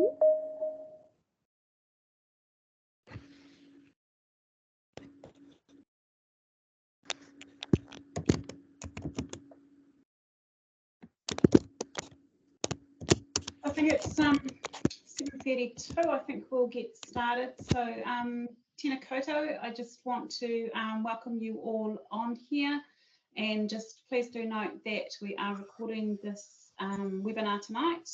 I think it's 7:32. I think we'll get started. So tēnā koutou, I just want to welcome you all on here, and just please do note that we are recording this webinar tonight.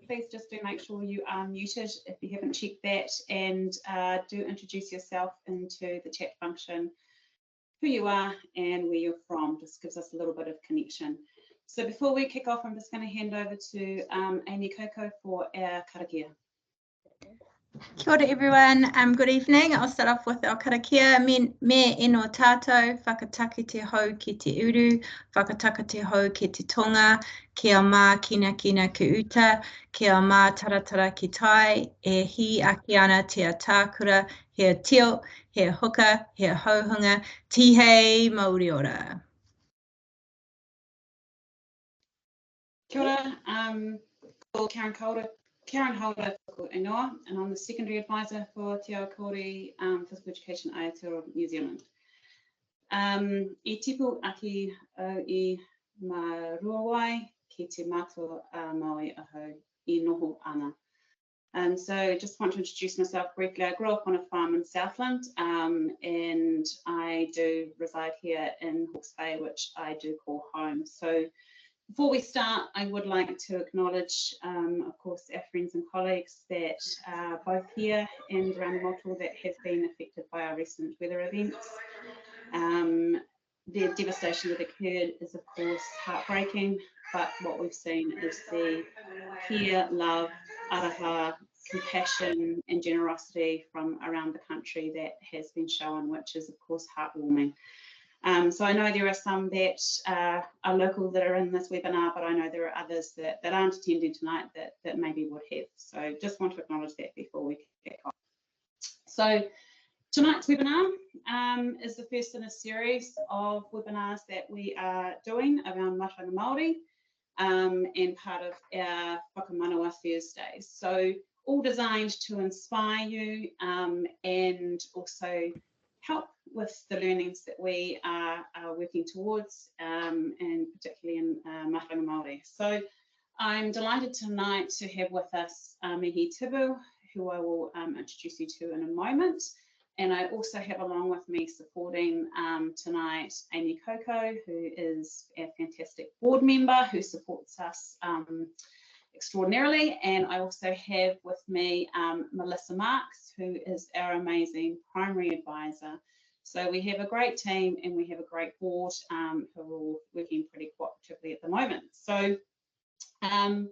Please just do make sure you are muted if you haven't checked that, and do introduce yourself into the chat function, who you are and where you're from. Just gives us a little bit of connection. So before we kick off, I'm just going to hand over to Amy Coco for our karakia. Kia ora everyone, good evening. I'll start off with our karakia. Me eno tātou, whakataka te hau ki te uru, whakataka te hau ki te tonga, kia mā kina kina ki uta, kia mā taratara ki tai, e hi aki ana te atākura, he tio, he hoka, he hauhunga, tihei Māori ora. Kia ora, ko Karen Holder ko ingoa, and I'm the secondary advisor for Te Ao Kāori Physical Education Aotearoa, New Zealand. I tipu aki I mā ruawai ki te mātua Māori aho I noho ana. And so just want to introduce myself briefly. I grew up on a farm in Southland, and I do reside here in Hawke's Bay, which I do call home. So before we start, I would like to acknowledge, of course, our friends and colleagues that are both here and around the Motu that have been affected by our recent weather events. The devastation that occurred is, of course, heartbreaking, but what we've seen is the care, love, araha, compassion and generosity from around the country that has been shown, which is, of course, heartwarming. So I know there are some that are local that are in this webinar, but I know there are others that aren't attending tonight that maybe would have. So just want to acknowledge that before we kick off. So tonight's webinar is the first in a series of webinars that we are doing around Mātauranga Māori and part of our Whakamanawa Thursdays. So all designed to inspire you and also help with the learnings that we are working towards, and particularly in Mātauranga Māori. So I'm delighted tonight to have with us Mihi Tibble, who I will introduce you to in a moment. And I also have along with me supporting tonight Amy Coco, who is a fantastic board member who supports us extraordinarily, and I also have with me Melissa Marks, who is our amazing primary advisor. So we have a great team and we have a great board who are all working pretty cooperatively at the moment. So I'm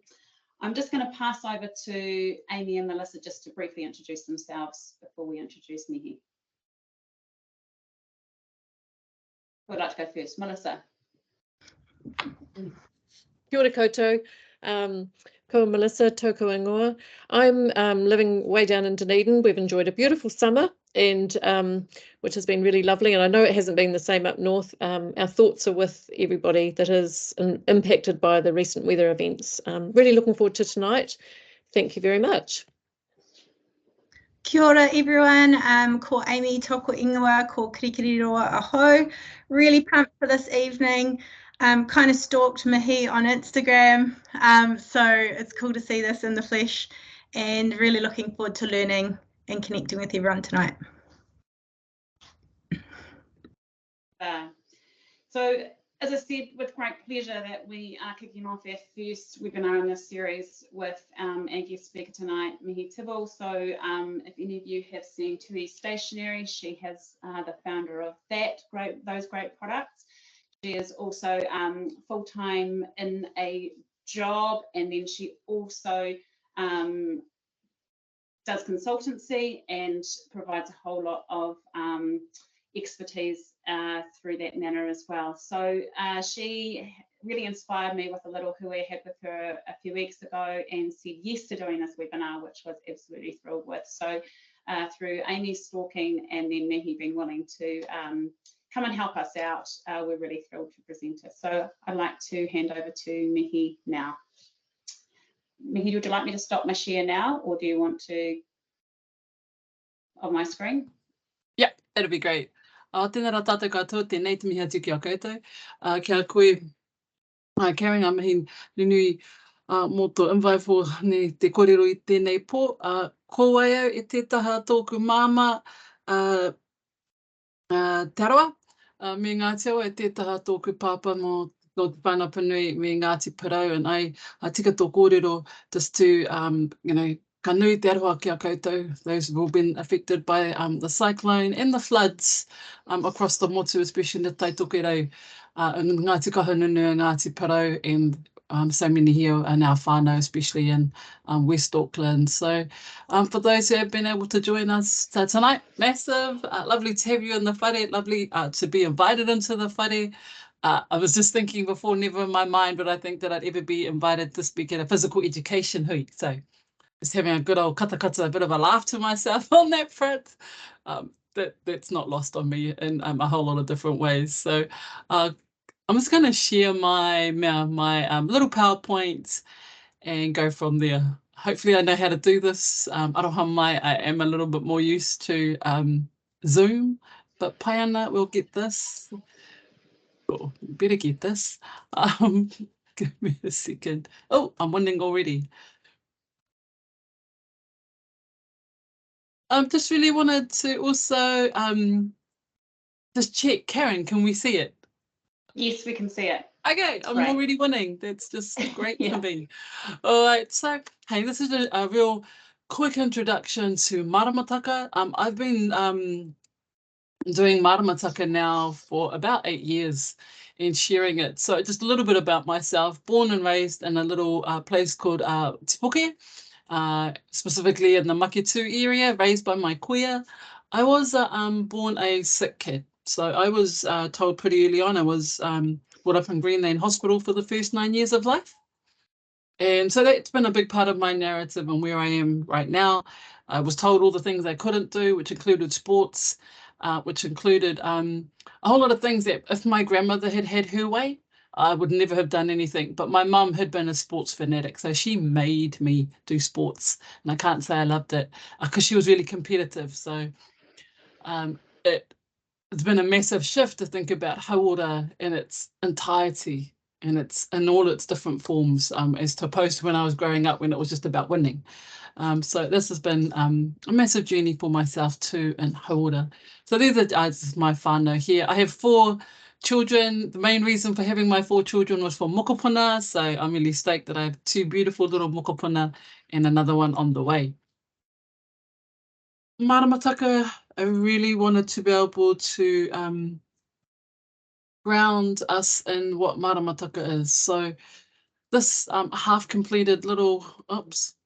just going to pass over to Amy and Melissa just to briefly introduce themselves before we introduce Mihi. Who would like to go first? Melissa. Kia ora koutou. Ko Melissa tōku ingoa. I'm living way down in Dunedin. We've enjoyed a beautiful summer, and which has been really lovely. And I know it hasn't been the same up north. Our thoughts are with everybody that is impacted by the recent weather events. Really looking forward to tonight. Thank you very much. Kia ora everyone, ko Amy tōku ingoa, ko Kirikiriroa aho. Really pumped for this evening. Kind of stalked Mihi on Instagram, so it's cool to see this in the flesh, and really looking forward to learning and connecting with everyone tonight. So as I said, with great pleasure that we are kicking off our first webinar in this series with our guest speaker tonight, Mihi Tibble. So if any of you have seen Tui Stationery, she has the founder of those great products. She is also full-time in a job, and then she also does consultancy and provides a whole lot of expertise through that manner as well. So she really inspired me with a little hui I had with her a few weeks ago and said yes to doing this webinar, which I was absolutely thrilled with. So through Amy's stalking and then Mihi being willing to come and help us out, we're really thrilled to present it. So I'd like to hand over to Mihi now. Mihi, would you like me to stop my share now, or do you want to on my screen? Yeah, that'd be great. Tēnā rā tātou katoa, tēnei te mihi atu ki a koutou. Kia koe, carrying a mihi nunui mō tō invaifo ne te kōrero i tēnei pō. Ko wai au e tētaha tōku māma Aotearoa, me Ngāti Awa e tētaha tōku pāpa no te whanapinui me Ngāti Parau, and I tika tō kōrero just to, you know, ka nui te aroha ki a koutou, those who have been affected by the cyclone and the floods across the motu, especially the Taitoke Rau, and Ngāti Kahununu and Ngāti Parau, and so many here in our whānau, especially in West Auckland. So for those who have been able to join us tonight, massive, lovely to have you in the whare, lovely to be invited into the whare. I was just thinking before, never in my mind would I think that I'd ever be invited to speak at a physical education hui. So just having a good old kata, a bit of a laugh to myself on that front. That's not lost on me in a whole lot of different ways. So I'm just going to share my little PowerPoint and go from there. Hopefully I know how to do this. Aroha mai, I am a little bit more used to Zoom, but Paiana, we'll get this. Oh, better get this. Give me a second. Oh, I'm winning already. Just really wanted to also just check, Karen, can we see it? Yes, we can see it. Okay, I'm great. already winning. That's just great Yeah. for me. All right, so hey, this is a real quick introduction to Maramataka. I've been doing Maramataka now for about 8 years and sharing it. So just a little bit about myself. Born and raised in a little place called Tipoke, specifically in the Maketu area, raised by my kuia. I was born a sick kid. So I was told pretty early on I was brought up in Greenland Hospital for the first 9 years of life. And so that's been a big part of my narrative and where I am right now. I was told all the things I couldn't do, which included sports, which included a whole lot of things that if my grandmother had had her way, I would never have done anything. But my mum had been a sports fanatic, so she made me do sports. And I can't say I loved it because she was really competitive. So it's been a massive shift to think about hauora in its entirety and in all its different forms, as opposed to when I was growing up when it was just about winning. So this has been a massive journey for myself too in hauora. So these are my whānau here. I have 4 children. The main reason for having my 4 children was for mokopuna. So I'm really stoked that I have 2 beautiful little mokopuna and another one on the way. Maramataka, I really wanted to be able to ground us in what Maramataka is. So this half-completed little, oops,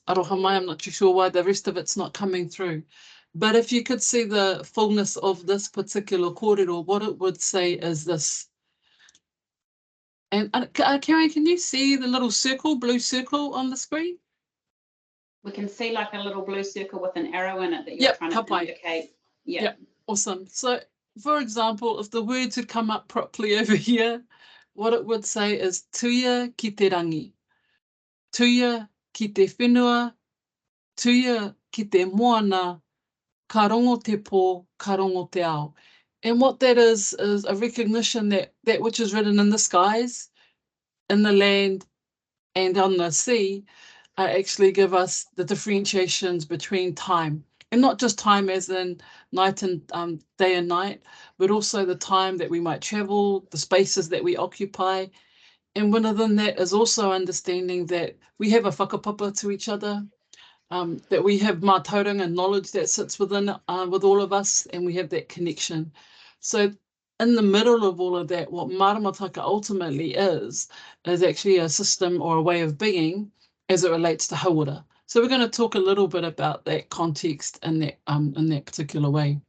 aroha mai, I'm not too sure why the rest of it's not coming through. But if you could see the fullness of this particular kōrero, what it would say is this. And Karen, can you see the little circle, blue circle on the screen? We can see like a little blue circle with an arrow in it that you're trying to indicate. Yeah. Yep, awesome. So, for example, if the words had come up properly over here, what it would say is tuia ki te rangi, tuia ki te whenua, tuia ki te moana, ka rongo te pō, ka rongo te ao. And what that is a recognition that that which is written in the skies, in the land, and on the sea, actually give us the differentiations between time. And not just time as in night and day and night, but also the time that we might travel, the spaces that we occupy. And within that is also understanding that we have a whakapapa to each other, that we have mātauranga and knowledge that sits within with all of us, and we have that connection. So in the middle of all of that, what Maramataka ultimately is actually a system or a way of being as it relates to hauora. So we're going to talk a little bit about that context in that particular way.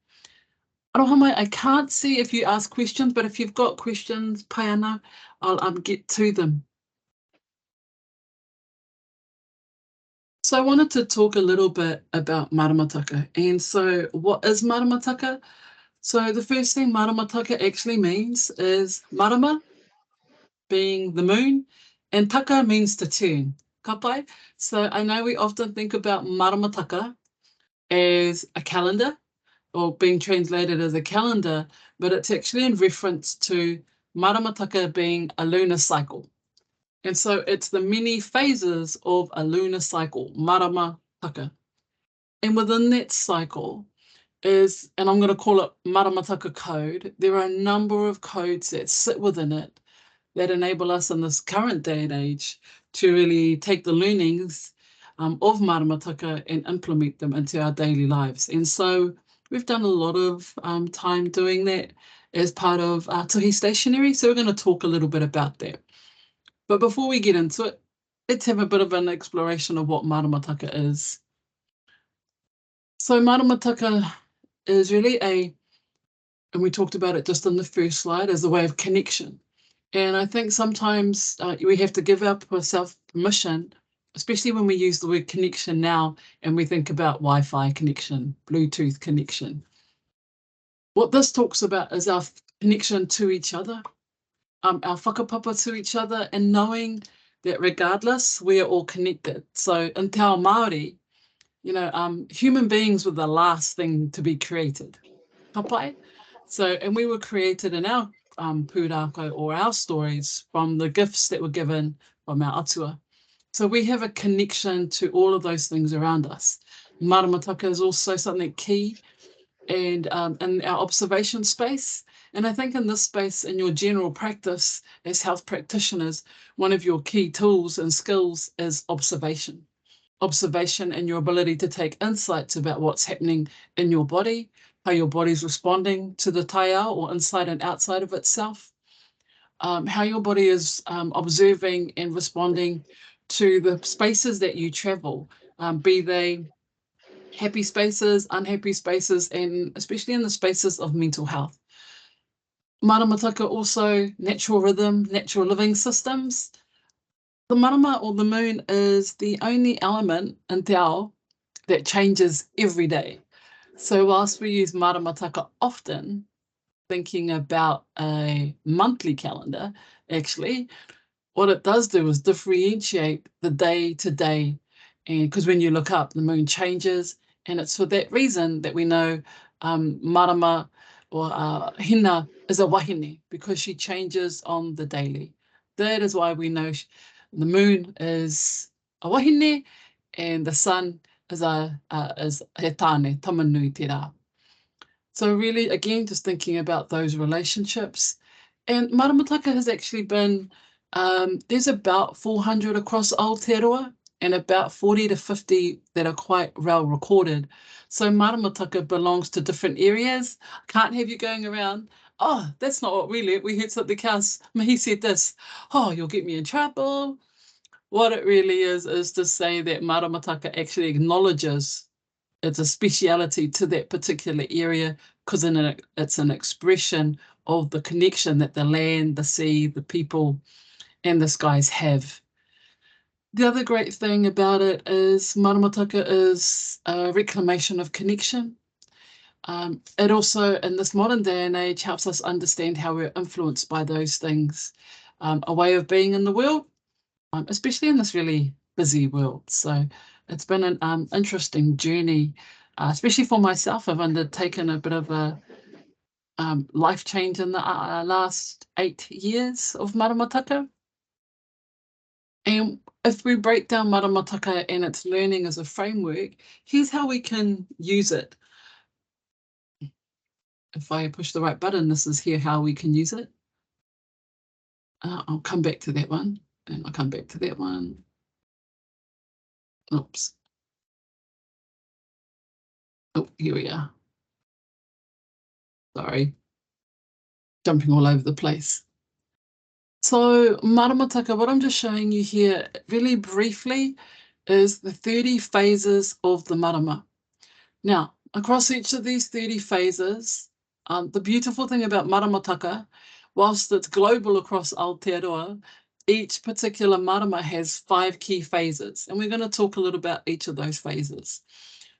Aroha mai, I can't see if you ask questions, but if you've got questions, Paiana, I'll get to them. So I wanted to talk a little bit about Maramataka. And so what is Maramataka? So the first thing Maramataka actually means is marama, being the moon, and taka means to turn. ka pai? So I know we often think about Maramataka as a calendar, or being translated as a calendar, but it's actually in reference to Maramataka being a lunar cycle. And so it's the many phases of a lunar cycle, Maramataka. And within that cycle is, and I'm going to call it Maramataka code, there are a number of codes that sit within it that enable us in this current day and age to really take the learnings of Maramataka and implement them into our daily lives. And so we've done a lot of time doing that as part of Tuhi Stationery. So we're going to talk a little bit about that. But before we get into it, let's have a bit of an exploration of what Maramataka is. So Maramataka is really and we talked about it just in the first slide, as a way of connection. And I think sometimes we have to give ourselves permission, especially when we use the word connection now and we think about Wi-Fi connection, Bluetooth connection. What this talks about is our connection to each other, our whakapapa to each other, and knowing that regardless, we are all connected. So in Te Ao Māori, you know, human beings were the last thing to be created. Kapai? So, and we were created in our pūrākau, or our stories, from the gifts that were given from our atua. So we have a connection to all of those things around us. Maramataka is also something key, and in our observation space. And I think in this space, in your general practice as health practitioners, one of your key tools and skills is observation. Observation and your ability to take insights about what's happening in your body, how your body's responding to the taiao, or inside and outside of itself, how your body is observing and responding to the spaces that you travel, be they happy spaces, unhappy spaces, and especially in the spaces of mental health. Maramataka also natural rhythm, natural living systems. The marama, or the moon, is the only element in te ao that changes every day. So whilst we use Maramataka often, thinking about a monthly calendar, actually, what it does do is differentiate the day to day. And because when you look up, the moon changes. And it's for that reason that we know marama, or hina, is a wahine, because she changes on the daily. That is why we know the moon is a wahine and the sun is he tāne, tamanui te rā. So really, again, just thinking about those relationships. And Maramataka has actually been, there's about 400 across Aotearoa and about 40 to 50 that are quite well recorded. So Maramataka belongs to different areas. Can't have you going around, oh, that's not what we learnt, we heard something else, Mihi said this, oh, you'll get me in trouble. What it really is to say that Maramataka actually acknowledges it's a speciality to that particular area, because it's an expression of the connection that the land, the sea, the people, and the skies have. The other great thing about it is Maramataka is a reclamation of connection. It also, in this modern day and age, helps us understand how we're influenced by those things, a way of being in the world, especially in this really busy world. So it's been an interesting journey, especially for myself. I've undertaken a bit of a life change in the last 8 years of Maramataka. And if we break down Maramataka and its learning as a framework, here's how we can use it. If I push the right button, this is here how we can use it. I'll come back to that one, and I'll come back to that one. Oops. Oh, here we are. Sorry. Jumping all over the place. So Maramataka, what I'm just showing you here really briefly is the 30 phases of the marama. Now, across each of these 30 phases, the beautiful thing about Maramataka, whilst it's global across Aotearoa, each particular marama has 5 key phases, and we're going to talk a little about each of those phases.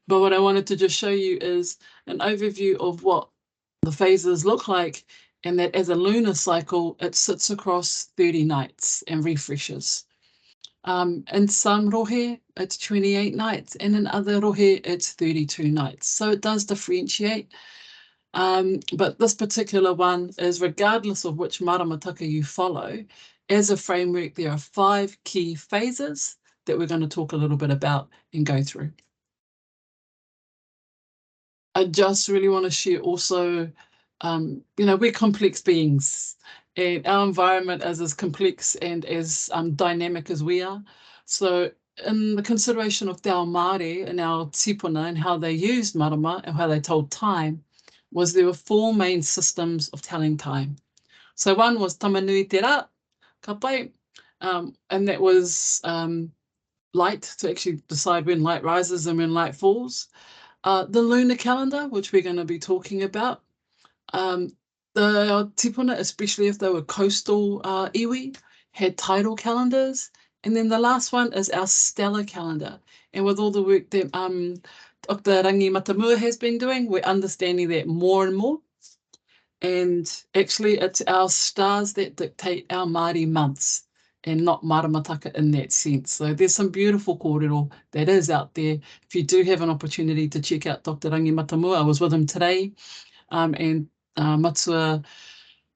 But what I wanted to just show you is an overview of what the phases look like, and that as a lunar cycle, it sits across 30 nights and refreshes. In some rohe, it's 28 nights, and in other rohe, it's 32 nights. So it does differentiate. But this particular one is regardless of which Maramataka you follow, as a framework, there are 5 key phases that we're going to talk a little bit about and go through. I just really want to share also, we're complex beings, and our environment is as complex and as dynamic as we are. So in the consideration of Te Ao Māori and our tipuna and how they used marama and how they told time, was there were 4 main systems of telling time. So one was tamanui te rā, ka pai, and that was light, to actually decide when light rises and when light falls. The lunar calendar, which we're going to be talking about. The tipuna, especially if they were coastal iwi, had tidal calendars. And then the last one is our stellar calendar. And with all the work that Dr. Rangi Matamua has been doing, we're understanding that more and more. And actually, it's our stars that dictate our Māori months, and not Maramataka in that sense. So there's some beautiful kōrero that is out there. If you do have an opportunity to check out Dr. Rangi Matamua, I was with him today, and Matua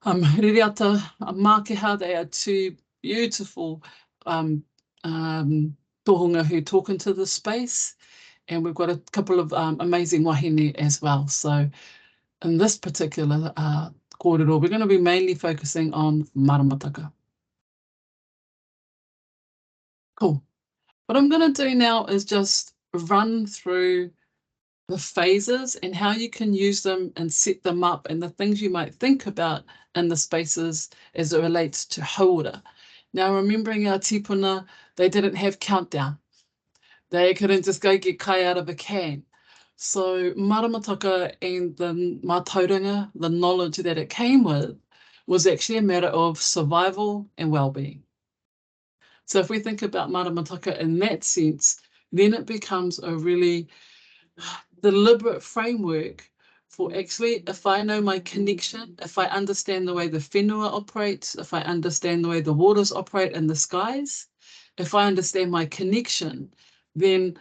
Ririata Mākeha, they are 2 beautiful tohunga who talk into the space, and we've got a couple of amazing wahine as well. So in this particular kōrero, we're going to be mainly focusing on Maramataka. Cool. What I'm going to do now is just run through the phases and how you can use them and set them up, and the things you might think about in the spaces as it relates to haura. Now, remembering our tipuna, they didn't have countdown. They couldn't just go get kai out of a can. So Maramataka and the mātauranga, the knowledge that it came with, was actually a matter of survival and well-being. So if we think about Maramataka in that sense, then it becomes a really deliberate framework for actually, if I know my connection, if I understand the way the whenua operates, if I understand the way the waters operate in the skies, if I understand my connection, then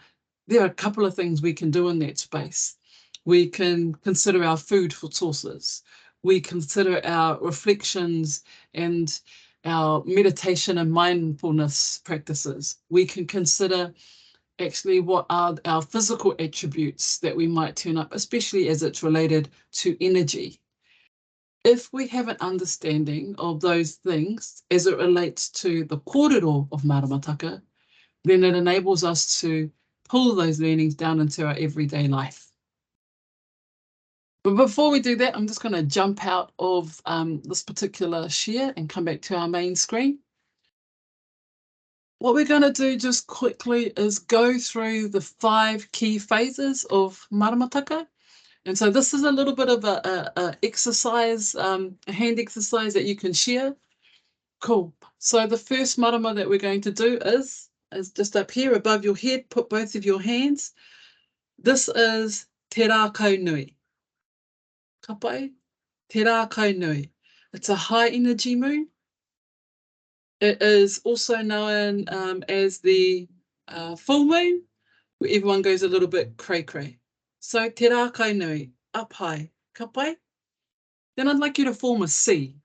there are a couple of things we can do in that space. We can consider our food for sources. We consider our reflections and our meditation and mindfulness practices. We can consider actually what are our physical attributes that we might turn up, especially as it's related to energy. If we have an understanding of those things as it relates to the kōrero of Maramataka, then it enables us to pull those learnings down into our everyday life. But before we do that, I'm just going to jump out of this particular share and come back to our main screen. What we're going to do just quickly is go through the 5 key phases of Maramataka. And so this is a little bit of a exercise, a hand exercise that you can share. Cool. So the first marama that we're going to do is just up here above your head, put both of your hands. This is te rā kaunui. Ka pai? Te rā kaunui. It's a high energy moon. It is also known as the full moon, where everyone goes a little bit cray-cray. So te rā kaunui, up high. Ka pai? Then I'd like you to form a C.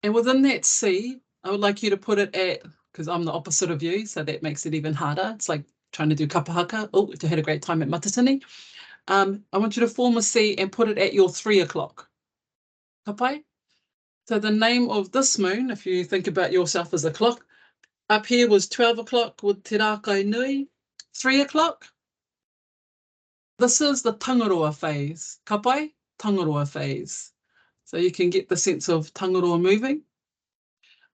And within that C, I would like you to put it at, because I'm the opposite of you, so that makes it even harder. It's like trying to do kapahaka. Oh, if you had a great time at Matatini. I want you to form a C and put it at your 3 o'clock. Ka pai? So the name of this moon, if you think about yourself as a clock, up here was 12 o'clock with te rā kaunui, 3 o'clock. This is the tangaroa phase. Ka pai? Tangaroa phase. So you can get the sense of tangaroa moving.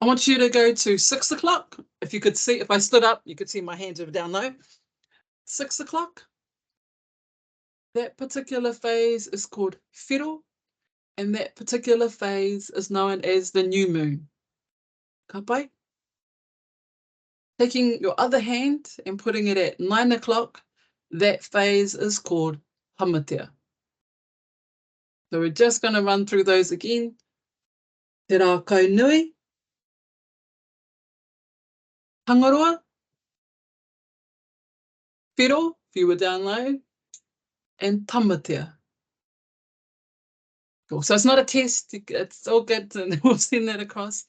I want you to go to 6 o'clock. If you could see, if I stood up, you could see my hands are down low. 6 o'clock. That particular phase is called whiro, and that particular phase is known as the new moon. Ka pai? Taking your other hand and putting it at 9 o'clock, that phase is called hamatea. So we're just going to run through those again. Te rā kaunui, Hangaroa, Whiro, if you were down low, and Tamatea. Cool. So it's not a test, it's all good, and we'll send that across.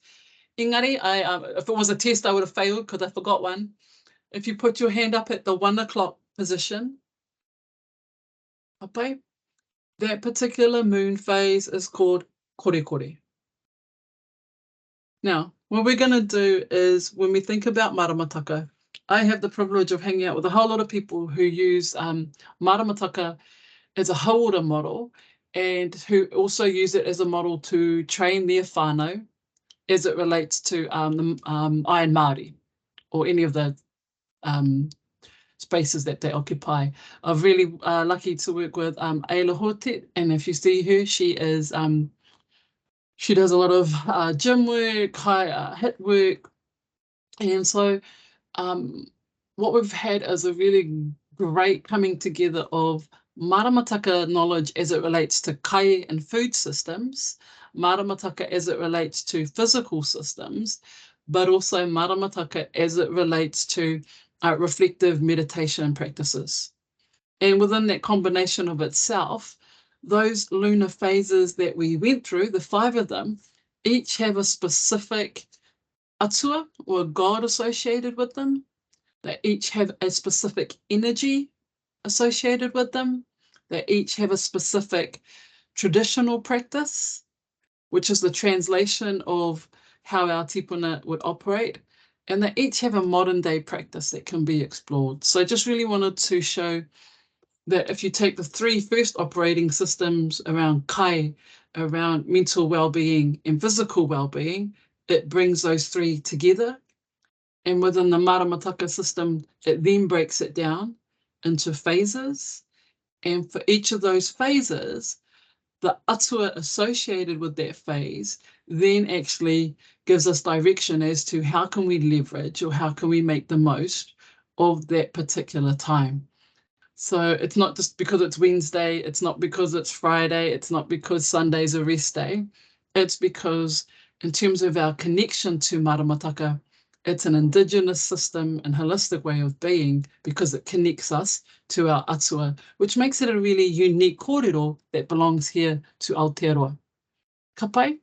Engari, if it was a test, I would have failed because I forgot one. If you put your hand up at the 1 o'clock position, okay, that particular moon phase is called kore kore. Now, what we're going to do is when we think about Maramataka, I have the privilege of hanging out with a whole lot of people who use Maramataka as a hauora model and who also use it as a model to train their whānau as it relates to Iron Māori or any of the spaces that they occupy. I'm really lucky to work with Ayla Hortet, and if you see her, she is she does a lot of gym work, high HIIT work, and so what we've had is a really great coming together of Maramataka knowledge as it relates to kai and food systems, Maramataka as it relates to physical systems, but also Maramataka as it relates to reflective meditation practices. And within that combination of itself, those lunar phases that we went through, the 5 of them, each have a specific atua or god associated with them. They each have a specific energy associated with them. They each have a specific traditional practice, which is the translation of how our tipuna would operate. And they each have a modern day practice that can be explored. So I just really wanted to show that if you take the 3 first operating systems around kai, around mental well-being and physical well-being, it brings those 3 together. And within the Maramataka system, it then breaks it down into phases. And for each of those phases, the atua associated with that phase then actually gives us direction as to how can we leverage or how can we make the most of that particular time. So it's not just because it's Wednesday, it's not because it's Friday, it's not because Sunday's a rest day. It's because in terms of our connection to Maramataka, it's an Indigenous system and holistic way of being because it connects us to our atua, which makes it a really unique kōrero that belongs here to Aotearoa. Ka pai?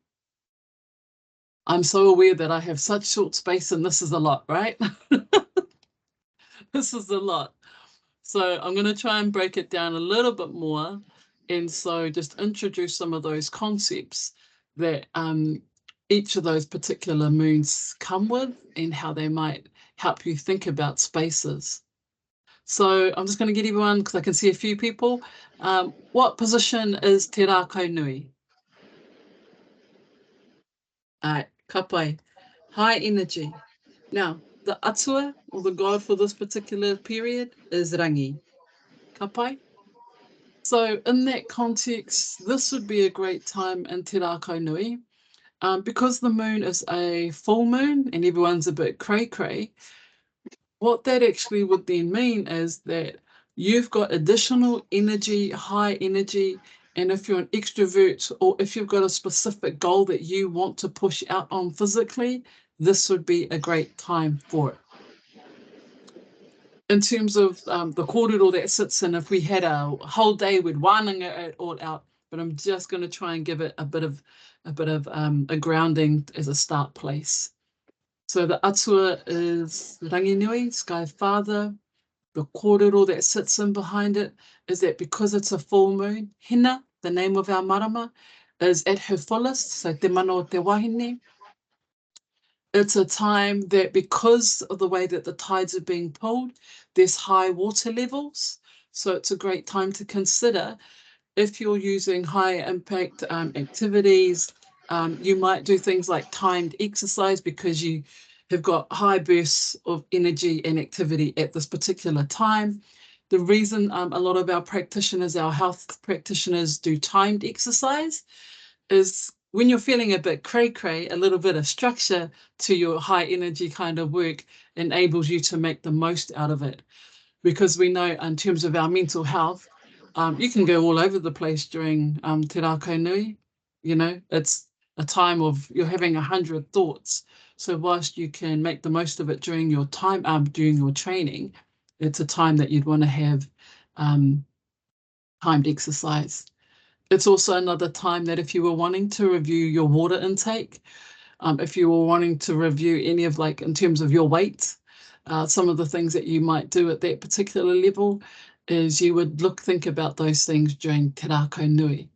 I'm so aware that I have such short space and this is a lot, right? This is a lot. So I'm going to try and break it down a little bit more. And so just introduce some of those concepts that each of those particular moons come with and how they might help you think about spaces. So I'm just going to get everyone, because I can see a few people. What position is Te Rākau Nui? Ka pai. High energy. Now, the atua, or the god for this particular period, is Rangi. Ka pai. So in that context, this would be a great time in Te Rākau Nui. Because the moon is a full moon and everyone's a bit cray-cray, what that actually would then mean is that you've got additional energy, high energy, and if you're an extrovert or if you've got a specific goal that you want to push out on physically, this would be a great time for it. In terms of the kōrero that sits in, if we had a whole day, we'd wānanga it all out, but I'm just going to try and give it a bit of a grounding as a start place. So the atua is Rangi Nui, Sky Father. The kōrero that sits in behind it is that because it's a full moon, Hina, the name of our marama, is at her fullest, so te mano o te wahine. It's a time that because of the way that the tides are being pulled, there's high water levels. So it's a great time to consider if you're using high impact activities. You might do things like timed exercise because you have got high bursts of energy and activity at this particular time. The reason a lot of our practitioners, our health practitioners, do timed exercise is when you're feeling a bit cray-cray, a little bit of structure to your high energy kind of work enables you to make the most out of it. Because we know in terms of our mental health, you can go all over the place during Te Rākau Nui. You know, it's a time of you're having 100 thoughts. So whilst you can make the most of it during your time, during your training, it's a time that you'd want to have timed exercise. It's also another time that if you were wanting to review your water intake, if you were wanting to review any of like in terms of your weight, some of the things that you might do at that particular level is you would think about those things during Te Rākau Nui.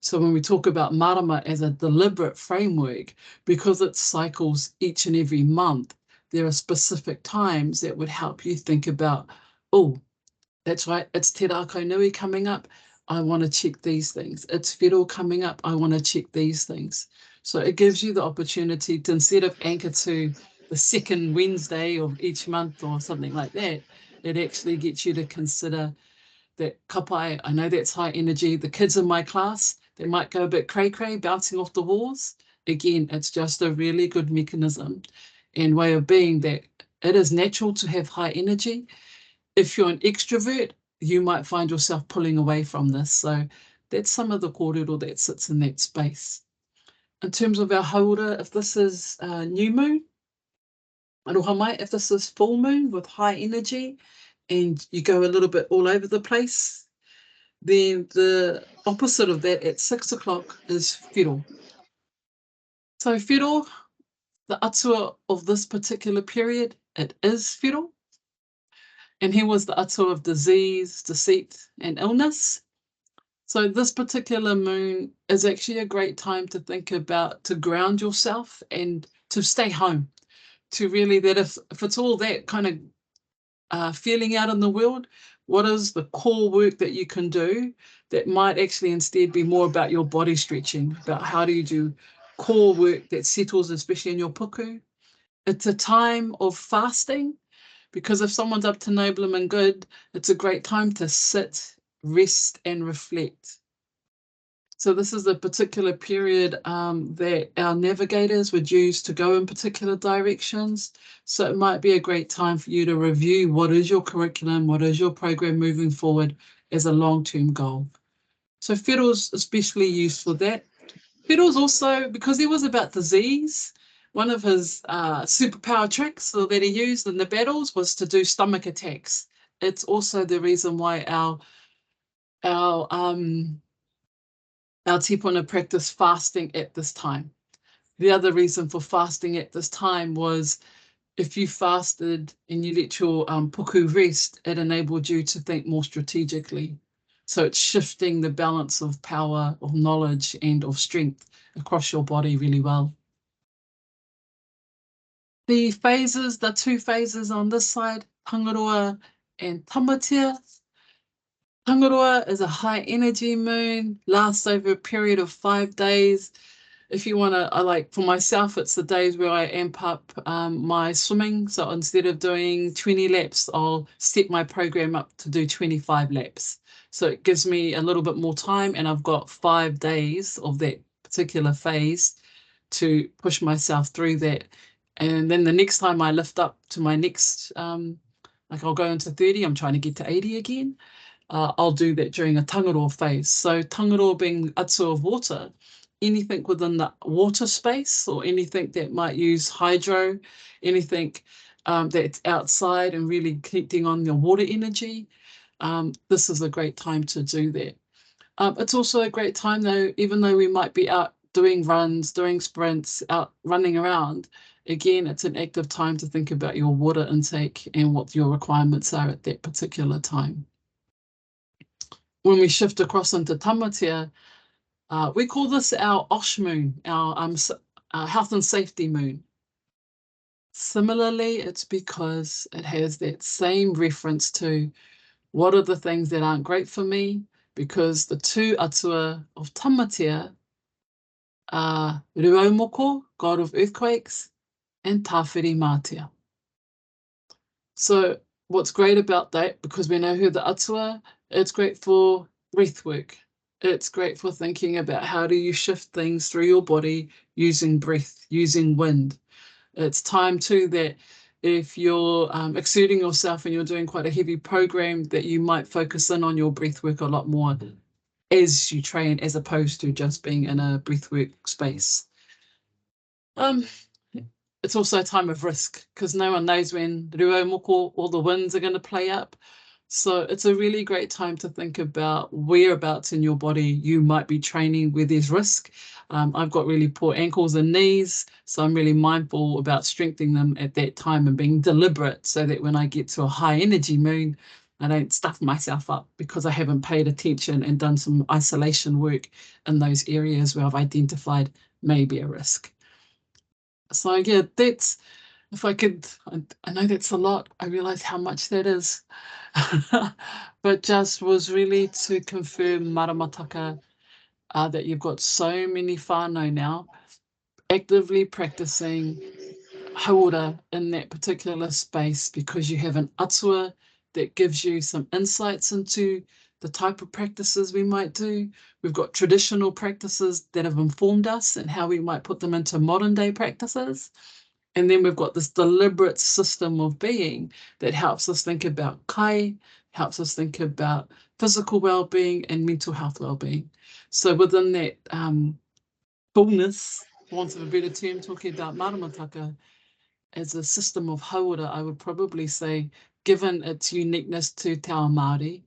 So when we talk about marama as a deliberate framework, because it cycles each and every month, there are specific times that would help you think about, oh, that's right, it's Te Rākau Nui coming up, I want to check these things. It's whiro coming up, I want to check these things. So it gives you the opportunity to, instead of anchor to the second Wednesday of each month or something like that, it actually gets you to consider that kapai, I know that's high energy. The kids in my class, they might go a bit cray-cray, bouncing off the walls. Again, it's just a really good mechanism and way of being that it is natural to have high energy. If you're an extrovert, you might find yourself pulling away from this. So that's some of the kōrero that sits in that space. In terms of our haura, if this is new moon, aroha mai, if this is full moon with high energy and you go a little bit all over the place, then the opposite of that at 6 o'clock is whiro. So whiro, the atua of this particular period, it is whiro. And here was the atua of disease, deceit, and illness. So this particular moon is actually a great time to think about, to ground yourself and to stay home. To really, that if it's all that kind of feeling out in the world, what is the core work that you can do that might actually instead be more about your body stretching, about how do you do core work that settles, especially in your puku. It's a time of fasting, because if someone's up to no bloomin' good, it's a great time to sit, rest, and reflect. So this is a particular period that our navigators would use to go in particular directions. So it might be a great time for you to review what is your curriculum, what is your program moving forward as a long-term goal. So whiro's especially used for that. Whiro's also, because he was about disease, one of his superpower tricks that he used in the battles was to do stomach attacks. It's also the reason why our tipuna practice fasting at this time. The other reason for fasting at this time was if you fasted and you let your puku rest, it enabled you to think more strategically. So it's shifting the balance of power, of knowledge, and of strength across your body really well. The phases, the two phases on this side, Tangaroa and Tamatea. Tangaroa is a high energy moon, lasts over a period of 5 days. If you want to, for myself, it's the days where I amp up my swimming. So instead of doing 20 laps, I'll set my program up to do 25 laps. So it gives me a little bit more time, and I've got 5 days of that particular phase to push myself through that. And then the next time I lift up to my next, I'll go into 30, I'm trying to get to 80 again. I'll do that during a tangaroa phase. So tangaroa being atua of water, anything within the water space or anything that might use hydro, anything that's outside and really connecting on your water energy, this is a great time to do that. It's also a great time though, even though we might be out doing runs, doing sprints, out running around, again, it's an active time to think about your water intake and what your requirements are at that particular time. When we shift across into Tamatea, we call this our OSH moon, our health and safety moon. Similarly, it's because it has that same reference to what are the things that aren't great for me, because the two atua of Tamatea are Ruaumoko, god of earthquakes, and Tāwhiri Mātea. So what's great about that, because we know who the atua, it's great for breath work. It's great for thinking about how do you shift things through your body using breath, using wind. It's time too that if you're exerting yourself and you're doing quite a heavy program, that you might focus in on your breath work a lot more as you train, as opposed to just being in a breathwork space. It's also a time of risk because no one knows when rua moko or the winds are going to play up. So it's a really great time to think about whereabouts in your body you might be training where there's risk. I've got really poor ankles and knees, so I'm really mindful about strengthening them at that time and being deliberate so that when I get to a high energy moon, I don't stuff myself up because I haven't paid attention and done some isolation work in those areas where I've identified maybe a risk. So yeah, that's, if I could, I know that's a lot. I realize how much that is. But just was really to confirm, Maramataka, that you've got so many whānau now actively practicing hauora in that particular space because you have an atua that gives you some insights into the type of practices we might do. We've got traditional practices that have informed us and how we might put them into modern day practices. And then we've got this deliberate system of being that helps us think about kai, helps us think about physical well-being and mental health well-being. So within that fullness, for want of a better term, talking about Maramataka as a system of hauora, I would probably say, given its uniqueness to te ao Māori,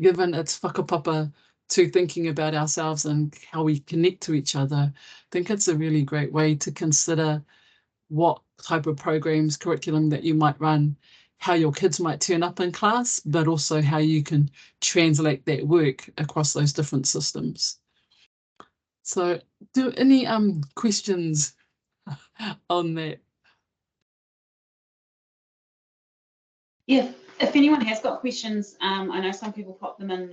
given its whakapapa to thinking about ourselves and how we connect to each other, I think it's a really great way to consider what type of programs, curriculum that you might run, how your kids might turn up in class, but also how you can translate that work across those different systems. So do any questions on that? Yeah, if anyone has got questions, I know some people pop them in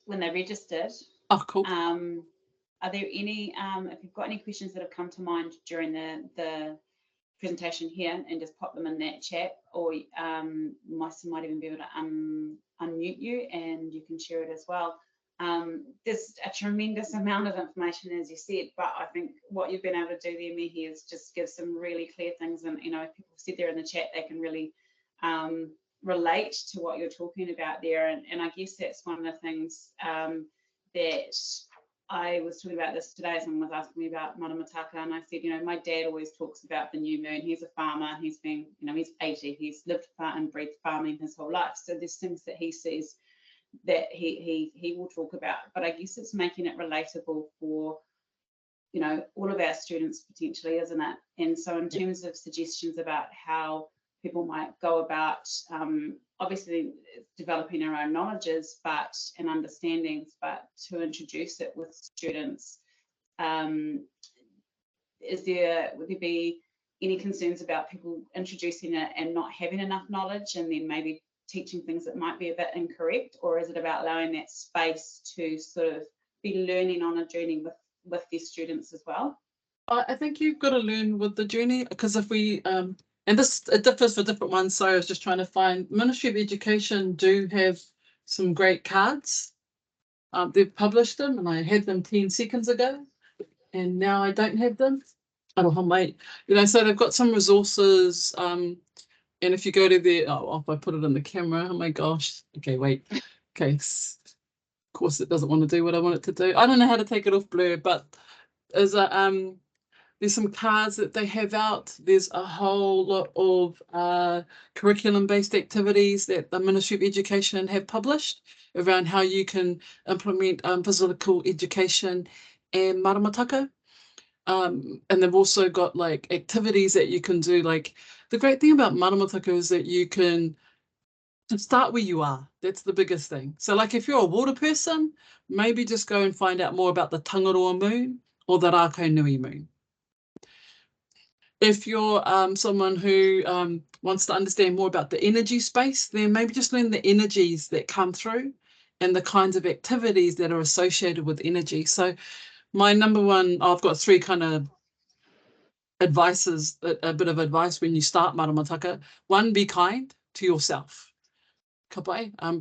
when they registered. Oh, cool. Are there any, if you've got any questions that have come to mind during the presentation here, and just pop them in that chat, or Maisa might even be able to unmute you and you can share it as well. There's a tremendous amount of information, as you said, but I think what you've been able to do there, Mihi, is just give some really clear things. And, you know, if people sit there in the chat, they can really relate to what you're talking about there. And I guess that's one of the things that I was talking about this today. Someone was asking me about Maramataka, and I said, you know, my dad always talks about the new moon. He's a farmer. He's been, you know, he's 80. He's lived and breathed farming his whole life. So there's things that he sees that he will talk about. But I guess it's making it relatable for, you know, all of our students potentially, isn't it? And so in terms of suggestions about how people might go about obviously developing our own knowledges and understandings, but to introduce it with students, would there be any concerns about people introducing it and not having enough knowledge, and then maybe teaching things that might be a bit incorrect? Or is it about allowing that space to sort of be learning on a journey with their students as well? I think you've got to learn with the journey, because if we and this, it differs for different ones. So I was just trying to find, Ministry of Education do have some great cards. They've published them, and I had them 10 seconds ago, and now I don't have them. Oh, mate, you know, so they've got some resources. And if you go to their, if I put it in the camera, oh my gosh. Okay, wait. Okay, of course it doesn't want to do what I want it to do. I don't know how to take it off blur, but there's a there's some cards that they have out. There's a whole lot of curriculum-based activities that the Ministry of Education have published around how you can implement physical education and Maramataka. And they've also got like activities that you can do. Like, the great thing about Maramataka is that you can start where you are. That's the biggest thing. So like, if you're a water person, maybe just go and find out more about the Tangaroa moon or the Rākau Nui moon. If you're someone who wants to understand more about the energy space, then maybe just learn the energies that come through and the kinds of activities that are associated with energy. So my number one, I've got 3 kind of advices, a bit of advice when you start Maramataka. 1, be kind to yourself.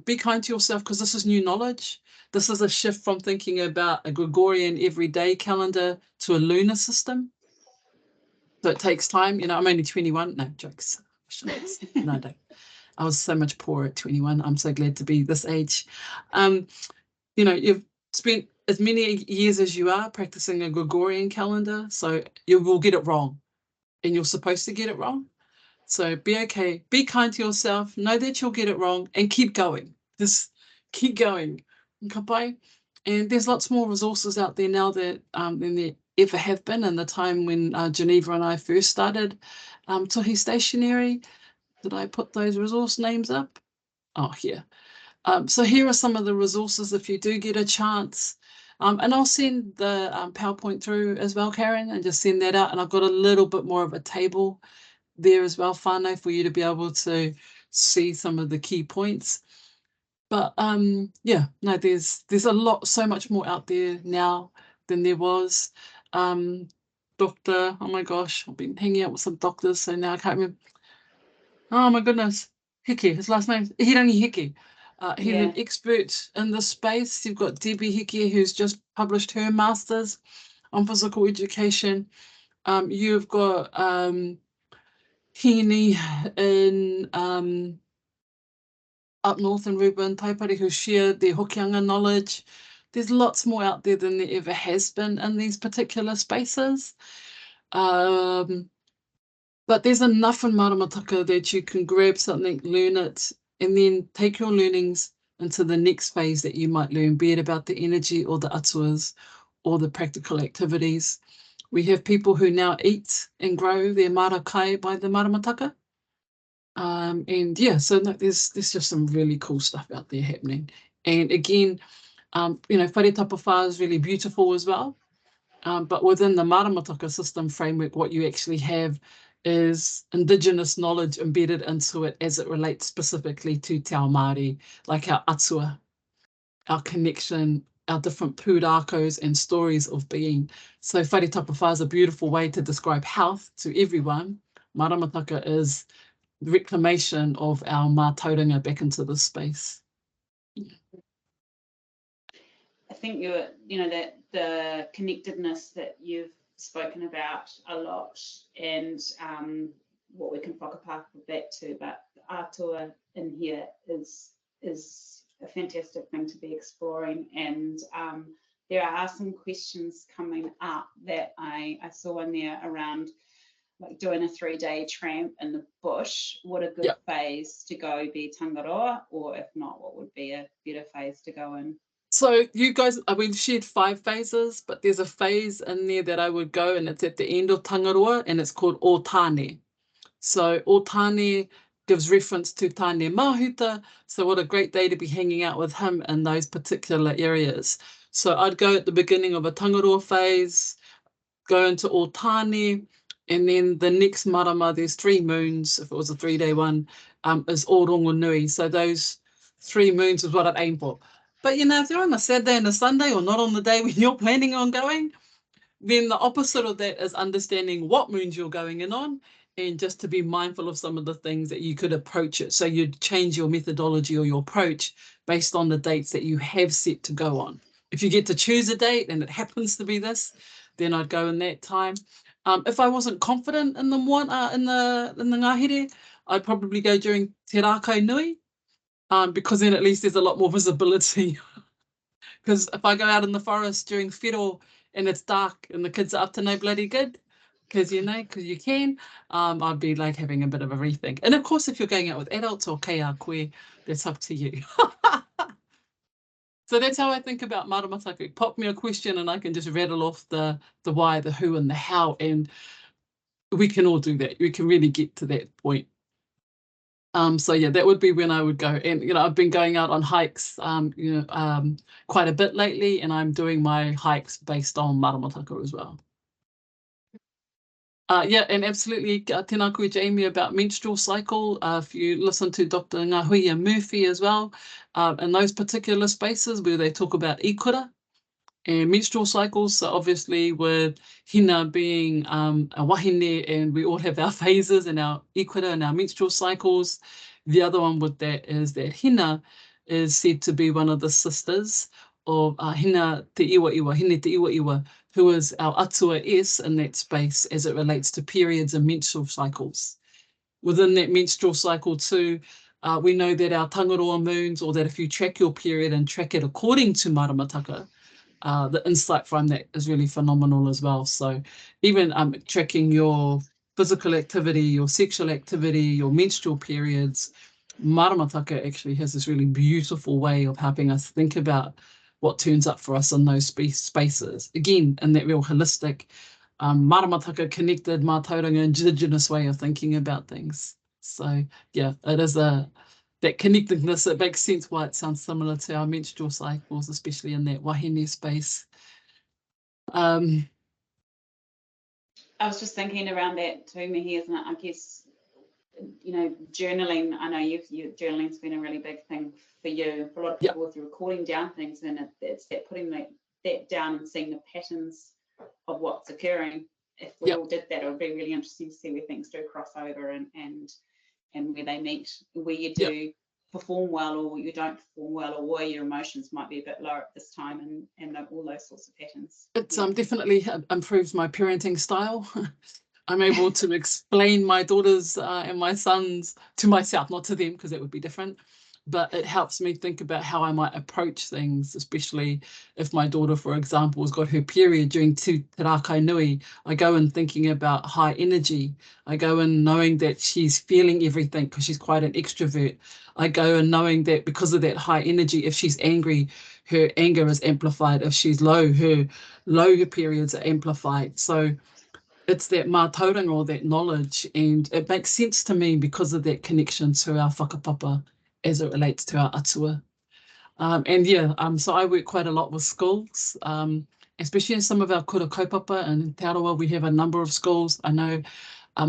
Be kind to yourself, because this is new knowledge. This is a shift from thinking about a Gregorian everyday calendar to a lunar system. So it takes time. You know, I'm only 21. No, jokes. No, I don't. I was so much poorer at 21. I'm so glad to be this age. You know, you've spent as many years as you are practicing a Gregorian calendar, so you will get it wrong, and you're supposed to get it wrong. So be okay, be kind to yourself, know that you'll get it wrong, and keep going. Just keep going. Kapai. And there's lots more resources out there now that than there ever have been in the time when Geneva and I first started Tohi Stationery. Did I put those resource names up? Oh, here. So here are some of the resources if you do get a chance. And I'll send the PowerPoint through as well, Karen, and just send that out. And I've got a little bit more of a table there as well, whānau, for you to be able to see some of the key points. But yeah, no, there's a lot, so much more out there now than there was. Doctor, oh my gosh, I've been hanging out with some doctors, so now I can't remember. Oh my goodness, Hiki, his last name's Ihirangi Hiki. He's an expert in this space. You've got Debbie Hiki, who's just published her master's on physical education. You've got Hine in up north in Ruben, Taipari, who share their Hokianga knowledge. There's lots more out there than there ever has been in these particular spaces. But there's enough in Maramataka that you can grab something, learn it, and then take your learnings into the next phase that you might learn, be it about the energy or the atuas or the practical activities. We have people who now eat and grow their marakai by the Maramataka. And yeah, so no, there's just some really cool stuff out there happening. And again, you know, whare tapawha is really beautiful as well. But within the Maramataka system framework, what you actually have is Indigenous knowledge embedded into it as it relates specifically to Te Ao Māori, like our atua, our connection, our different pūrākos and stories of being. So whare tapawha is a beautiful way to describe health to everyone. Maramataka is reclamation of our mātauranga back into this space. I think you know, that the connectedness that you've spoken about a lot, and what we can whakapā back to, but the atua in here is a fantastic thing to be exploring. And there are some questions coming up that I saw in there around, like doing a 3-day tramp in the bush. Would a good phase to go be Tangaroa, or if not, what would be a better phase to go in? So you guys, we've shared 5 phases, but there's a phase in there that I would go, and it's at the end of Tangaroa, and it's called Otane. So Otane gives reference to Tāne Mahuta. So what a great day to be hanging out with him in those particular areas. So I'd go at the beginning of a Tangaroa phase, go into Otane, and then the next marama, there's 3 moons, if it was a 3-day one, is Orongo Nui. So those 3 moons is what I'd aim for. But you know, if you're on a Saturday and a Sunday, or not on the day when you're planning on going, then the opposite of that is understanding what moons you're going in on, and just to be mindful of some of the things that you could approach it. So you'd change your methodology or your approach based on the dates that you have set to go on. If you get to choose a date and it happens to be this, then I'd go in that time. If I wasn't confident in the ngahere, I'd probably go during Te Rākau Nui, because then at least there's a lot more visibility. Because if I go out in the forest during whiro and it's dark and the kids are up to no bloody good, because you know, because you can, I'd be like having a bit of a rethink. And of course, if you're going out with adults or kea koe, that's up to you. So that's how I think about Maramataka. Pop me a question and I can just rattle off the why, the who, and the how, and we can all do that. We can really get to that point. So yeah, that would be when I would go. And you know, I've been going out on hikes, you know, quite a bit lately, and I'm doing my hikes based on Maramataka as well. Yeah, and absolutely, tēnā koe Jamie about menstrual cycle. If you listen to Dr. Ngahuia Murphy as well, in those particular spaces where they talk about ikura and menstrual cycles. So obviously with hina being a wahine, and we all have our phases and our ikura and our menstrual cycles. The other one with that is that hina is said to be one of the sisters of hina te iwa iwa, hine te iwa iwa, who is our atua S in that space as it relates to periods and menstrual cycles. Within that menstrual cycle too, we know that our Tangaroa moons, or that if you track your period and track it according to Maramataka, the insight from that is really phenomenal as well. So even tracking your physical activity, your sexual activity, your menstrual periods, Maramataka actually has this really beautiful way of helping us think about what turns up for us in those spaces. Again, in that real holistic, Maramataka connected, Mātauranga Indigenous way of thinking about things. So yeah, it is that connectedness. It makes sense why it sounds similar to our menstrual cycles, especially in that wahine space. I was just thinking around that too, Mihi, isn't it? I guess, you know, journaling. I know journaling's been a really big thing for you. For a lot of people, if you're recording down things, then it's that putting that down and seeing the patterns of what's occurring. If we all did that, it would be really interesting to see where things do cross over and where they meet, where you do perform well or you don't perform well, or where your emotions might be a bit lower at this time, and all those sorts of patterns. It's definitely improved my parenting style. I'm able to explain my daughters and my sons to myself, not to them, because that would be different. But it helps me think about how I might approach things, especially if my daughter, for example, has got her period during Te Rākau Nui. I go in thinking about high energy. I go in knowing that she's feeling everything because she's quite an extrovert. I go in knowing that because of that high energy, if she's angry, her anger is amplified. If she's low, her low periods are amplified. So it's that mātauranga, or that knowledge, and it makes sense to me because of that connection to our whakapapa as it relates to our atua. So I work quite a lot with schools, especially in some of our kura kaupapa in Aotearoa. We have a number of schools. I know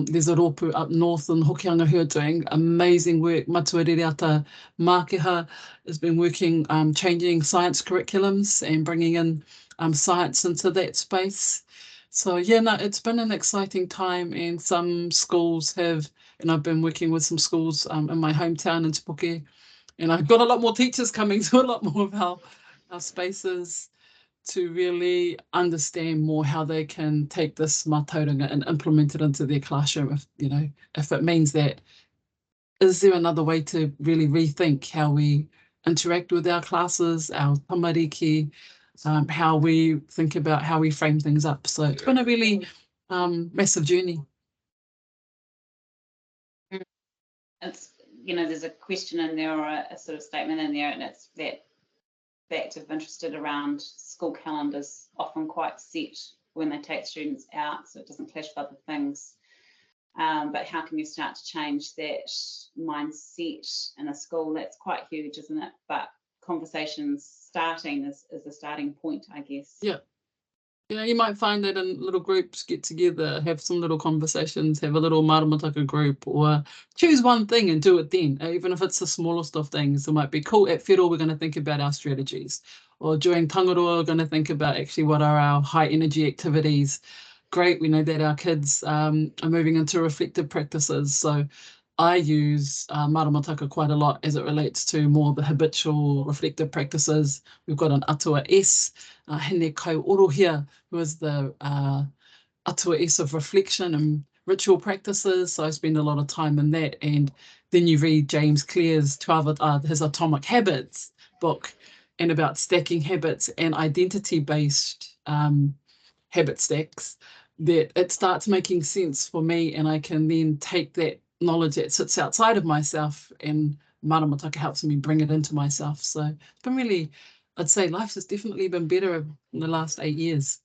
there's a rōpū up north in Hokianga who are doing amazing work. Matua Ririata Mākeha has been working, changing science curriculums and bringing in science into that space. So yeah, no, it's been an exciting time, and some schools have, and I've been working with some schools in my hometown in Te Puke, and I've got a lot more teachers coming to a lot more of our spaces to really understand more how they can take this mātauranga and implement it into their classroom. If it means that, is there another way to really rethink how we interact with our classes, our tamariki, how we think about how we frame things up. So it's been a really massive journey. It's, there's a question in there, or a sort of statement in there, and it's that fact of interested around school calendars often quite set when they take students out, so it doesn't clash with other things. But how can you start to change that mindset in a school? That's quite huge, isn't it? But conversations starting is a starting point, I guess. Yeah. You might find that in little groups, get together, have some little conversations, have a little Maramataka group, or choose one thing and do it then, even if it's the smallest of things. It might be cool. At Whiro, we're going to think about our strategies, or during Tangaroa, we're going to think about actually what are our high energy activities. Great, we know that our kids are moving into reflective practices, so I use Maramataka quite a lot as it relates to more of the habitual reflective practices. We've got an atua S, Hine Collective, who is the atua S of reflection and ritual practices. So I spend a lot of time in that. And then you read James Clear's his Atomic Habits book, and about stacking habits and identity-based habit stacks, that it starts making sense for me, and I can then take that knowledge that sits outside of myself, and Maramataka helps me bring it into myself. So it's been really, I'd say life has definitely been better in the last 8 years.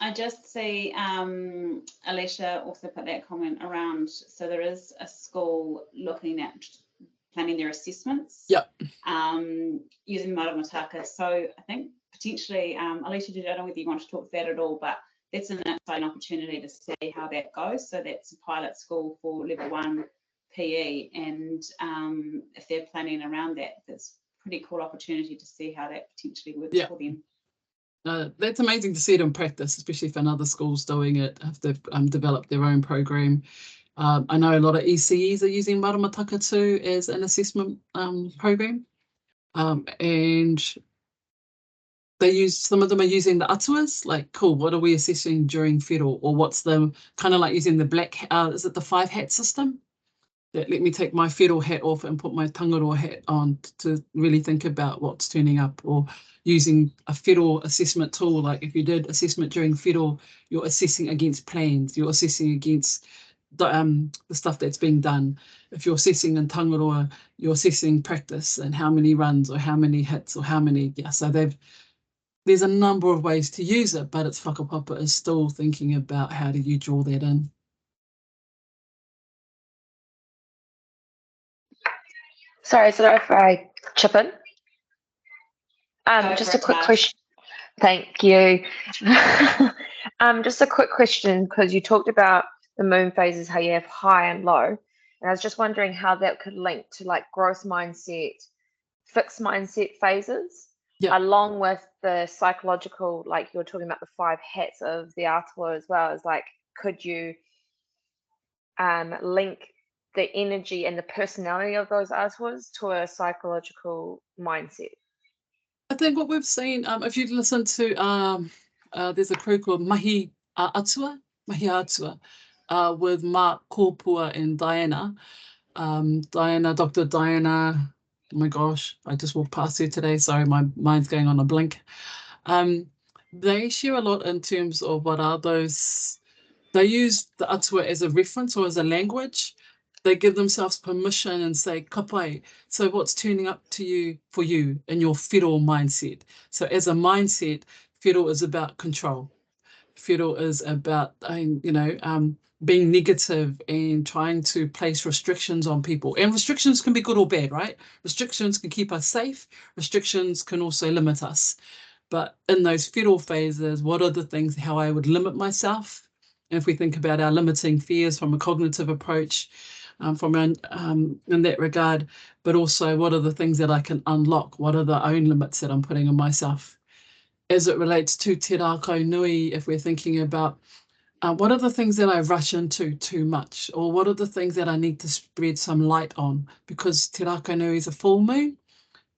I just see Alicia also put that comment around, so there is a school looking at planning their assessments using Maramataka. So I think potentially, Alicia, I don't know whether you want to talk to that at all, but that's an exciting opportunity to see how that goes. So that's a pilot school for level 1 PE, and if they're planning around that, that's a pretty cool opportunity to see how that potentially works for them. That's amazing to see it in practice, especially if another school's doing it, if they've developed their own program. I know a lot of ECEs are using Maramataka too as an assessment program, and some of them are using the atuas, like, cool, what are we assessing during Whiro, or what's the kind of like using the black, is it the 5 hat system? that let me take my whiro hat off and put my tangaroa hat on to really think about what's turning up, or using a whiro assessment tool. Like if you did assessment during whiro, you're assessing against plans, you're assessing against the stuff that's being done. If you're assessing in tangaroa, you're assessing practice and how many runs or how many hits or how many, so there's a number of ways to use it, but it's whakapapa is still thinking about how do you draw that in. Sorry, so if I chip in? Just a quick question. Thank you. Just a quick question, because you talked about the moon phases, how you have high and low. And I was just wondering how that could link to like growth mindset, fixed mindset phases, along with the psychological, like you were talking about the 5 hats of the atua as well. Is like, could you link the energy and the personality of those atuas to a psychological mindset? I think what we've seen, if you listen to, there's a crew called Mihi Atua, with Mark Korpua and Diana. Dr. Diana, oh my gosh, I just walked past her today. Sorry, my mind's going on a blink. They share a lot in terms of what are those, they use the atua as a reference or as a language. They give themselves permission and say, kapai, so what's turning up to you for you in your whiro mindset? So as a mindset, whiro is about control. Whiro is about, being negative and trying to place restrictions on people. And restrictions can be good or bad, right? Restrictions can keep us safe. Restrictions can also limit us. But in those whiro phases, what are the things, how I would limit myself? And if we think about our limiting fears from a cognitive approach, in that regard, but also what are the things that I can unlock? What are the own limits that I'm putting on myself? As it relates to te rākau nui, if we're thinking about what are the things that I rush into too much, or what are the things that I need to spread some light on? Because te rākau nui is a full moon,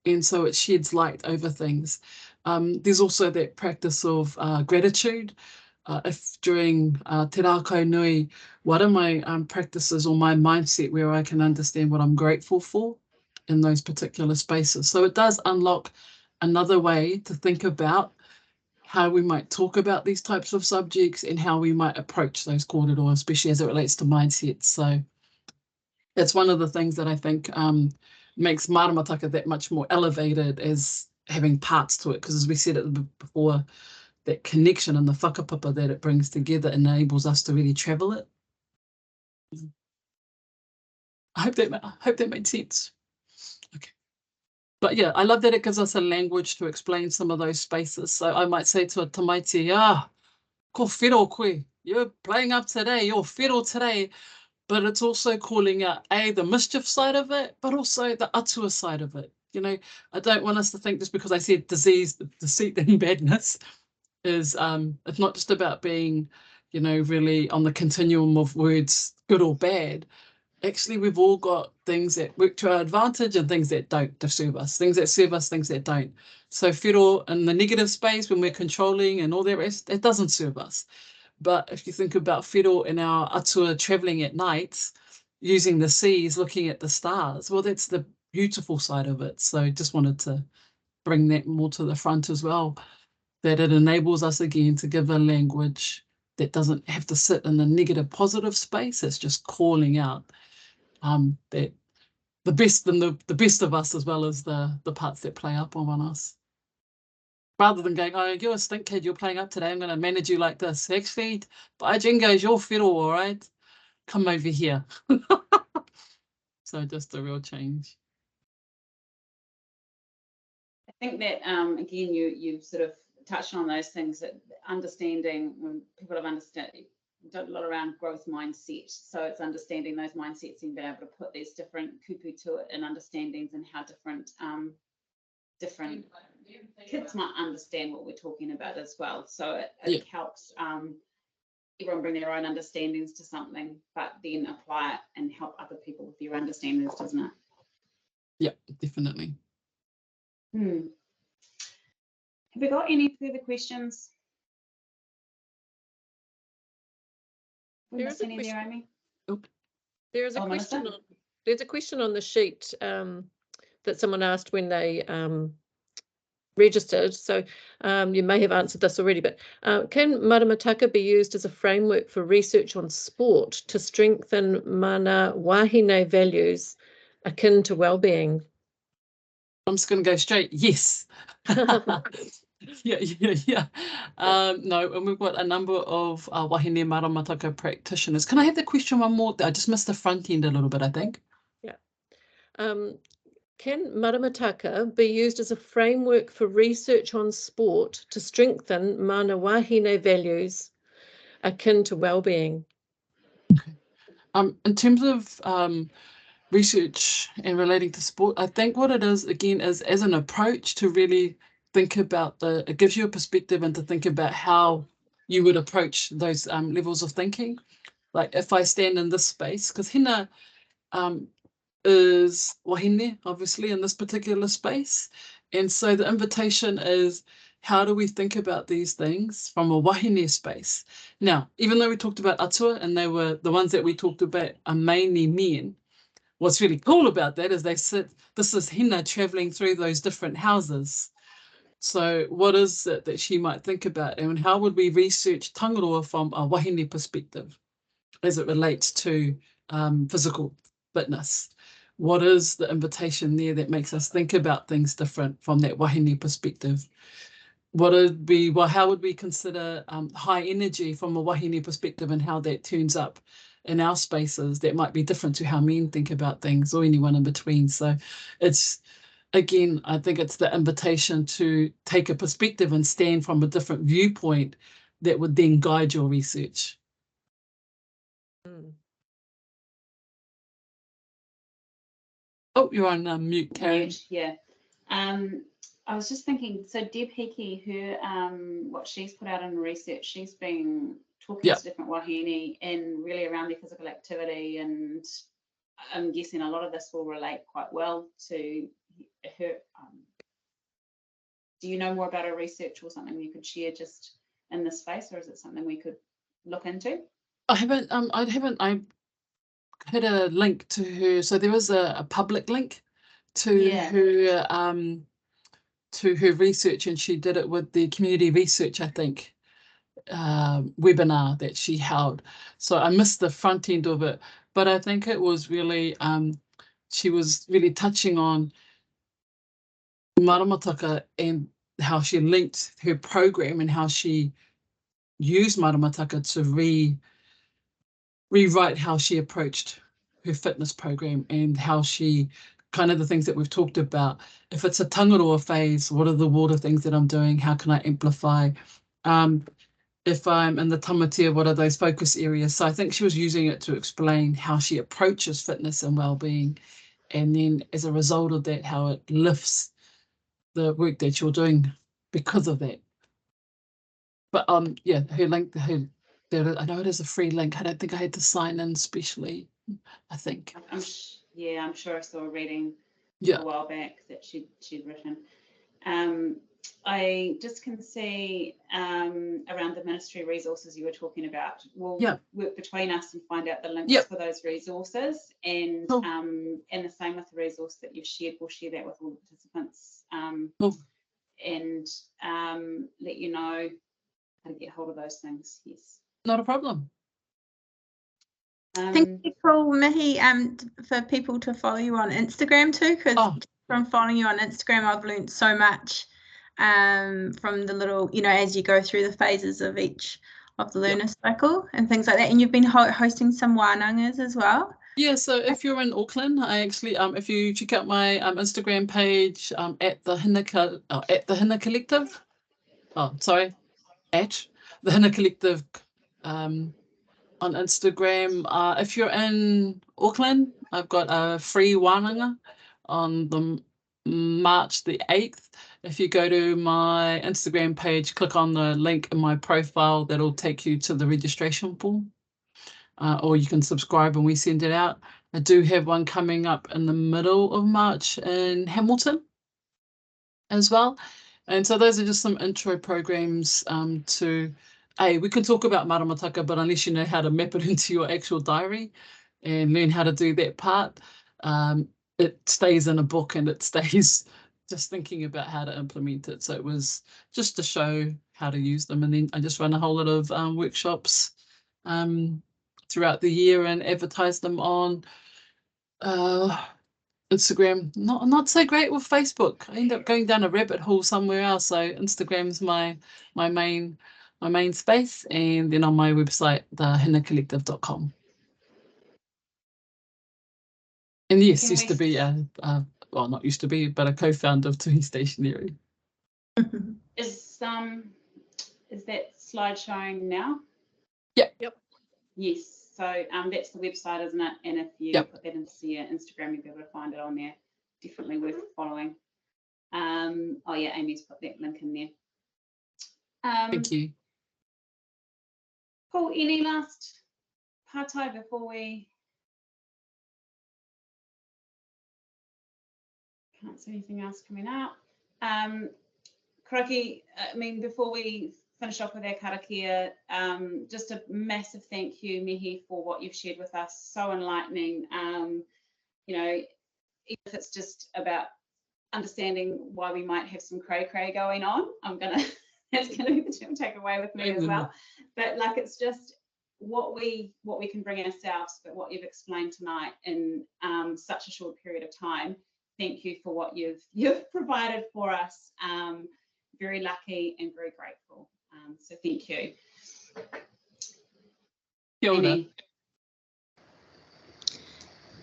and so it sheds light over things. There's also that practice of gratitude. If during te rākau nui, what are my practices or my mindset where I can understand what I'm grateful for in those particular spaces? So it does unlock another way to think about how we might talk about these types of subjects and how we might approach those kōrero, especially as it relates to mindset. So it's one of the things that I think makes Maramataka that much more elevated as having parts to it, because as we said it before, that connection and the whakapapa that it brings together enables us to really travel it. I hope that made sense. Okay. But yeah, I love that it gives us a language to explain some of those spaces. So I might say to a tamaiti, ko whiro koe, you're playing up today, you're whiro today. But it's also calling out, the mischief side of it, but also the atua side of it. I don't want us to think just because I said disease, deceit and badness is, it's not just about being, really on the continuum of words, good or bad. Actually, we've all got things that work to our advantage and things that don't serve us, things that serve us, things that don't. So whiro in the negative space, when we're controlling and all that rest, it doesn't serve us. But if you think about whiro in our atua traveling at night, using the seas, looking at the stars, well, that's the beautiful side of it. So just wanted to bring that more to the front as well, that it enables us again to give a language that doesn't have to sit in the negative positive space. It's just calling out that the best and the best of us, as well as the parts that play up on us. Rather than going, oh, you're a stink kid, you're playing up today, I'm going to manage you like this. Actually, by jingos, you're whiro, all right? Come over here. So just a real change. I think that, again, you've sort of touched on those things, that understanding, when people have done a lot around growth mindset. So it's understanding those mindsets and being able to put these different kupu to it and understandings, and how different kids might understand what we're talking about as well. So it helps everyone bring their own understandings to something, but then apply it and help other people with their understandings, doesn't it? Yeah, definitely. Have we got any further questions? We missed any there, Amy? There is a question There's a question on the sheet that someone asked when they registered. So you may have answered this already, but can Maramataka be used as a framework for research on sport to strengthen mana wahine values akin to well-being? I'm just going to go straight. Yes. Yeah. No, and we've got a number of wahine Maramataka practitioners. Can I have the question one more? I just missed the front end a little bit, I think. Yeah. Can Maramataka be used as a framework for research on sport to strengthen mana wahine values akin to well-being? Okay. In terms of research and relating to sport, I think what it is, again, is as an approach to really think about it gives you a perspective and to think about how you would approach those levels of thinking. Like if I stand in this space, because hina is wahine, obviously, in this particular space. And so the invitation is, how do we think about these things from a wahine space? Now, even though we talked about atua, and they were the ones that we talked about are mainly men, what's really cool about that is this is hina traveling through those different houses. So what is it that she might think about, and how would we research tangaroa from a wahine perspective as it relates to physical fitness? What is the invitation there that makes us think about things different from that wahine perspective? How would we consider high energy from a wahine perspective and how that turns up in our spaces that might be different to how men think about things, or anyone in between? So it's, again, I think it's the invitation to take a perspective and stand from a different viewpoint that would then guide your research. Oh, you're on mute, Karen. Yeah. I was just thinking, so Deb Hickey, her what she's put out in research, she's been talking to different wahine and really around their physical activity, and I'm guessing a lot of this will relate quite well to her. Do you know more about her research or something you could share just in this space, or is it something we could look into? I had a link to her, so there was a public link to her research, and she did it with the community research, I think, webinar that she held. So I missed the front end of it, but I think it was really she was really touching on Maramataka and how she linked her program and how she used Maramataka to rewrite how she approached her fitness program, and how she, kind of the things that we've talked about. If it's a tangaroa phase, what are the water things that I'm doing? How can I amplify? If I'm in the tamatia, what are those focus areas? So I think she was using it to explain how she approaches fitness and well-being, and then as a result of that, how it lifts the work that you're doing because of that. But yeah, her link, I know it is a free link. I don't think I had to sign in specially, I think. I'm sure I saw a reading a while back that she'd written. I just can see around the ministry resources you were talking about. We'll work between us and find out the links for those resources, and and the same with the resource that you've shared. We'll share that with all the participants, and let you know how to get hold of those things. Yes, not a problem. I think it's cool, Mihi, for people to follow you on Instagram too, because from following you on Instagram, I've learned so much from the little, as you go through the phases of each of the lunar cycle and things like that. And you've been hosting some wānangas as well. Yeah, so if you're in Auckland, I actually, if you check out my Instagram page at the Hine Collective, at the Hine Collective on Instagram. If you're in Auckland, I've got a free wānanga on the March the 8th. If you go to my Instagram page, click on the link in my profile, that'll take you to the registration form. Or you can subscribe and we send it out. I do have one coming up in the middle of March in Hamilton as well. And so those are just some intro programs we can talk about Maramataka, but unless you know how to map it into your actual diary and learn how to do that part, it stays in a book and it stays just thinking about how to implement it. So it was just to show how to use them. And then I just run a whole lot of workshops throughout the year and advertise them on Instagram. Not so great with Facebook. I end up going down a rabbit hole somewhere else. So Instagram's my main space, and then on my website, the hinecollective.com. And yes, used to be well, not used to be, but a co-founder of Tuhi Stationery. Is that slide showing now? Yep. Yes. So that's the website, isn't it? And if you put that into your Instagram, you'll be able to find it on there. Definitely worth following. Oh yeah, Amy's put that link in there. Thank you. Paul, any last partai before we? Can't see anything else coming up. Kroki, I mean, before we finish off with our karakia, just a massive thank you, Mihi, for what you've shared with us. So enlightening. You know, even if it's just about understanding why we might have some cray going on, that's gonna be the term take away with me as well. But like, it's just what we can bring ourselves, but what you've explained tonight in such a short period of time. Thank you for what you've provided for us. Very lucky and very grateful. So thank you. Kia ora.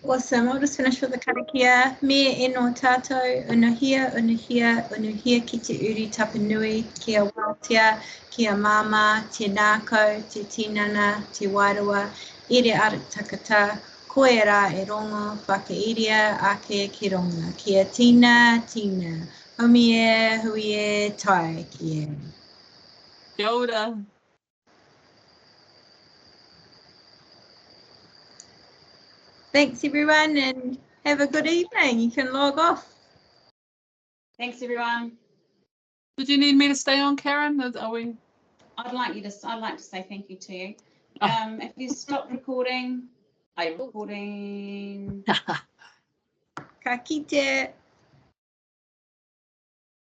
Awesome. I'll just finish with the karakia. Me e no tātou, unuhia ki te uri tapanui, kia wātea, kia mama, te nākau, te tinana, te wairua, ere arataka, koe rā e rongo, whakairia ake ki ronga, kia tina, homi e, hui e, tai ki e. Kia ora. Thanks everyone and have a good evening. You can log off. Thanks everyone. Did you need me to stay on, Karen? Are we? I'd like to say thank you to you. If you stop recording, are you recording? Ka kite.